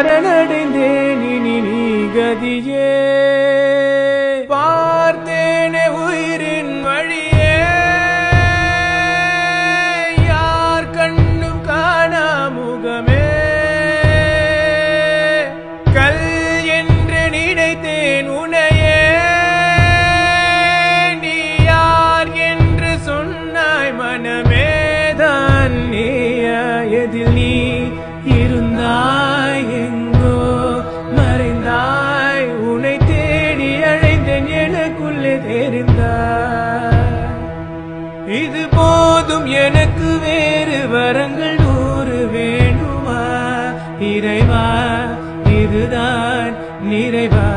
சரணடைந்தேன் இனி நீ கதியே பார்த்தேனே உயிரின் வழியே யார் கண்ணும் காணா முகமே கல் என்று நினைத்தேன் உனையே நீ யார் என்று சொன்னாய் மனமேதான் நீயா எதில் நீ இருந்தாய் எங்கோ மறைந்தாய் உன்னை தேடி அழைந்தேன் எனக்குள்ளே தெரிந்தாய் இது போதும் எனக்கு வேறு வரங்கள் 100 வேண்டுமா இறைவா இதுதான் நிறைவா